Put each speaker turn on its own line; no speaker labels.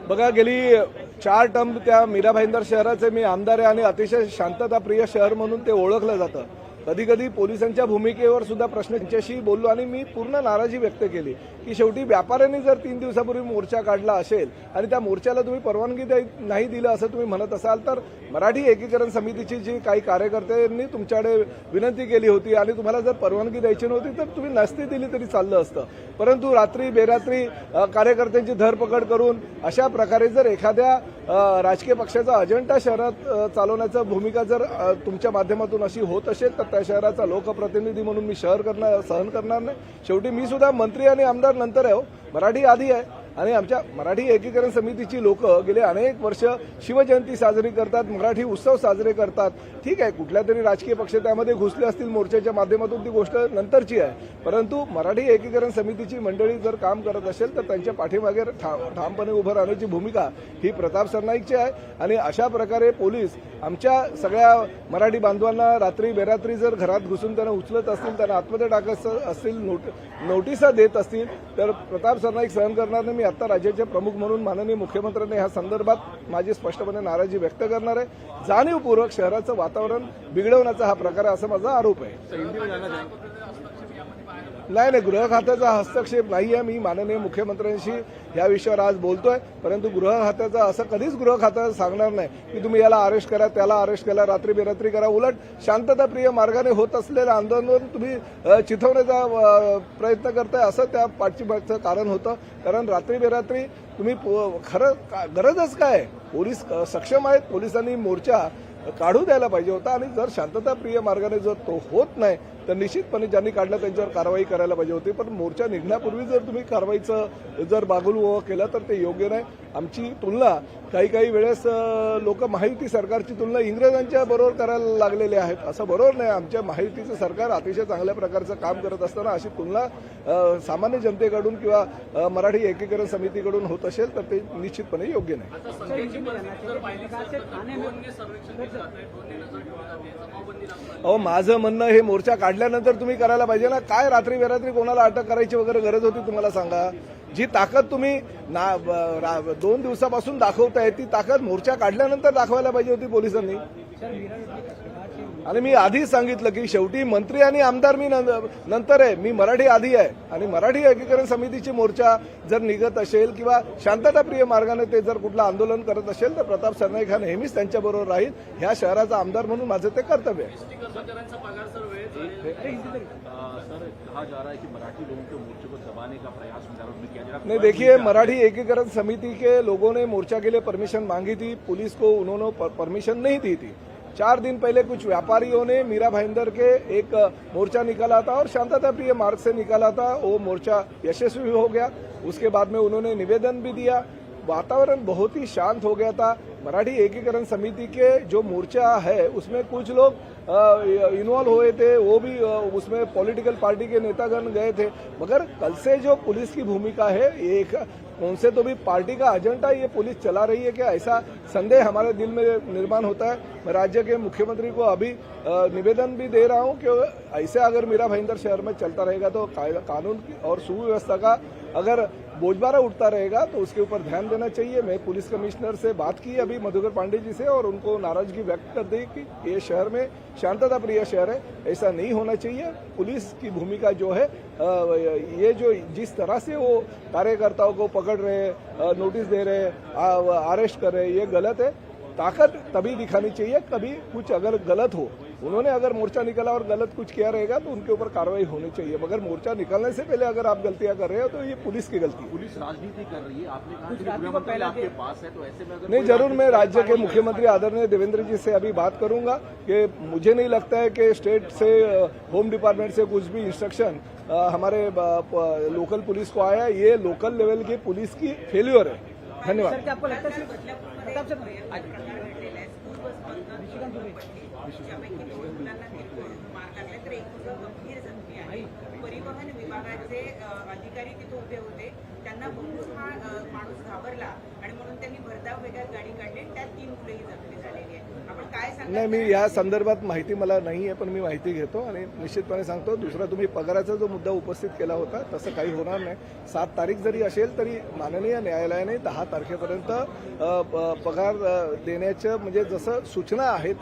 बघा, गेली 4 टर्म त्या मीरा भाईंदर शहराचे मी आमदार आहे आणि अतिशय शांतताप्रिय शहर म्हणून ते ओळखलं जातं. कधी कधी पोलिसांच्या भूमिकेवर सुद्धा प्रश्न त्यांच्याशी बोललो आणि मी पूर्ण नाराजी व्यक्त केली की शेवटी व्यापाऱ्यांनी जर 3 दिवसापूर्वी मोर्चा काढला असेल आणि त्या मोर्चाला तुम्ही परवानगी नाही दिलं असं तुम्ही म्हणत असाल तर मराठी एकीकरण समितीची जी काही कार्यकर्त्यांनी तुमच्याकडे विनंती केली होती आणि तुम्हाला जर परवानगी द्यायची नव्हती तर तुम्ही नसती दिली तरी चाललं असतं. परंतु रात्री बेरात्री कार्यकर्त्यांची धरपकड करून अशा प्रकारे जर एखाद्या राजकीय पक्षाचा अजेंडा शहरात चालवण्याची भूमिका जर तुमच्या माध्यमातून अशी होत असेल तर त्या शहराचा लोकप्रतिनिधी म्हणून मी सहन करणार नाही. शेवटी मी सुद्धा मंत्री आणि आमदार नंतर आहे, मराठी आधी आहे आणि आमच्या मराठी एकीकरण समितीची लोक गेले अनेक वर्ष शिवजयंती साजरी करतात, मराठी उत्सव साजरे करतात. ठीक आहे, कुठल्या तरी राजकीय पक्ष त्यामध्ये घुसले असतील मोर्चाच्या माध्यमातून, ती गोष्ट नंतरची आहे. परंतु मराठी एकीकरण समितीची मंडळी जर काम करत असेल तर त्यांच्या पाठीमागे ठामपणे उभं राहण्याची भूमिका ही प्रताप सरनाईकची आहे. आणि अशा प्रकारे पोलीस आमच्या सगळ्या मराठी बांधवांना रात्री बेरात्री जर घरात घुसून त्यांना उचलत असतील, त्यांना आतमध्ये टाकत असतील, नोटिसा देत असतील तर प्रताप सरनाईक सहन करणार नाही. मी आता राज्याचे प्रमुख म्हणून माननीय मुख्यमंत्र्यांनी ह्या संदर्भात माझी स्पष्टपणे नाराजी व्यक्त करणार आहे. जाणीवपूर्वक शहराचं वातावरण बिघडवण्याचा हा प्रकार आहे असा माझा आरोप आहे. नाही, गृह खात्याचा हस्तक्षेप नाही आहे. मी माननीय मुख्यमंत्र्यांशी या विषयावर आज बोलतोय, परंतु गृह खात्याचा असं कधीच गृह खातं सांगणार नाही की तुम्ही याला अरेस्ट करा, त्याला अरेस्ट करा, रात्री बेरात्री करा. उलट शांतताप्रिय मार्गाने होत असलेलं आंदोलन तुम्ही चिथवण्याचा प्रयत्न करताय असं त्या पाठीमागचं कारण होतं. कारण रात्री बेरात्री तुम्ही खरं गरजच काय, पोलीस सक्षम आहेत, पोलिसांनी मोर्चा काढू द्यायला पाहिजे होता. आणि जर शांतताप्रिय मार्गाने जर तो होत नाही तर निश्चितपणे ज्यांनी काढलं त्यांच्यावर कारवाई करायला पाहिजे होती. पण मोर्चा निघण्यापूर्वी जर तुम्ही कारवाईचं जर बागुलवं केलं तर ते योग्य नाही. आमची तुलना काही वेळेस लोक महायुती सरकारची तुलना इंग्रजांच्या बरोबर करायला लागलेले आहेत, असं बरोबर नाही. आमच्या महायुतीचं सरकार अतिशय चांगल्या प्रकारचं काम करत असताना अशी तुलना सामान्य जनतेकडून किंवा मराठी एकीकरण समितीकडून होत असेल तर ते निश्चितपणे योग्य नाही. अहो, माझं म्हणणं हे मोर्चा काढल्यानंतर तुम्ही करायला पाहिजे ना. काय रात्री बेरात्री कोणाला अटक करायची वगैरे गरज होती तुम्हाला सांगा. जी ताकद तुम्ही 2 दिवसापासून दाखवताय ती ताकद मोर्चा काढल्यानंतर दाखवायला पाहिजे होती पोलिसांनी. आणि मी आधीच सांगितलं की शेवटी मंत्री आणि आमदार मी नंतर आहे, मी मराठी आधी आहे. आणि मराठी एकीकरण समितीची मोर्चा जर निघत असेल किंवा शांतताप्रिय मार्गाने ते जर कुठलं आंदोलन करत असेल तर प्रताप सरनाईक हा नेहमीच त्यांच्याबरोबर राहील. ह्या शहराचा आमदार म्हणून माझं ते कर्तव्य आहे. नहीं, देखिए, मराठी एकीकरण समिति के लोगों ने मोर्चा के लिए परमिशन मांगी थी, पुलिस को उन्होंने परमिशन नहीं दी थी. 4 दिन पहले कुछ व्यापारियों ने मीरा भाईंदर के एक मोर्चा निकाला था और शांतताप्रिय मार्ग से निकाला था. वो मोर्चा यशस्वी हो गया. उसके बाद में उन्होंने निवेदन भी दिया. वातावरण बहुत ही शांत हो गया था. मराठी एकीकरण समिति के जो मोर्चा है उसमें कुछ लोग इन्वॉल्व हुए थे, वो भी उसमें पॉलिटिकल पार्टी के नेतागण गए थे. मगर कल से जो पुलिस की भूमिका है, एक कौन से तो भी पार्टी का एजेंडा ये पुलिस चला रही है क्या, ऐसा संदेह हमारे दिल में निर्माण होता है. मैं राज्य के मुख्यमंत्री को अभी निवेदन भी दे रहा हूं कि ऐसे अगर मीरा भाईंदर शहर में चलता रहेगा तो कानून और सुव्यवस्था का अगर बोझबारा उठता रहेगा तो उसके ऊपर ध्यान देना चाहिए. मैं पुलिस कमिश्नर से बात की अभी मधुकर पांडे जी से और उनको नाराजगी व्यक्त कर दी कि ये शहर में शांतता प्रिय शहर है, ऐसा नहीं होना चाहिए. पुलिस की भूमिका जो है, ये जो जिस तरह से वो कार्यकर्ताओं को पकड़ रहे, नोटिस दे रहे, अरेस्ट कर रहे, ये गलत है. ताकत तभी दिखानी चाहिए कभी कुछ अगर गलत हो. उन्होंने अगर मोर्चा निकाला और गलत कुछ किया रहेगा तो उनके ऊपर कार्रवाई होनी चाहिए. मगर मोर्चा निकलने से पहले अगर आप गलतियां कर रहे हो तो ये पुलिस की गलती.
पुलिस राजनीति कर रही है, आपने कहा गृहमंत्री आपके पास है, तो ऐसे में अगर
नहीं, जरूर मैं राज्य के मुख्यमंत्री आदरणीय देवेंद्र जी से अभी बात करूंगा कि मुझे नहीं लगता है कि स्टेट से होम डिपार्टमेंट से कुछ भी इंस्ट्रक्शन हमारे लोकल पुलिस को आया. ये लोकल लेवल की पुलिस की फेल्यूर है. धन्यवाद.
आपको लगता है परिवहन परिवहन विभागाचे अधिकारी तिथे उभे होते. त्यांना बघून हा माणूस घाबरला आणि म्हणून त्यांनी भरधाव वेगात गाडी काढली. त्यात 3 मुलंही जखमी झालेली आहेत. आपण काय सांगता?
नाही, मी या संदर्भात माहिती मला नाही आहे, पण मी माहिती घेतो आणि निश्चितपणे सांगतो. दुसरा, तुम्ही पगाराचा जो मुद्दा उपस्थित केला होता तसं काही होणार नाही. 7 तारीख जरी असेल तरी माननीय न्यायालयाने 10 तारखेपर्यंत पगार देण्याचं म्हणजे जसं सूचना आहे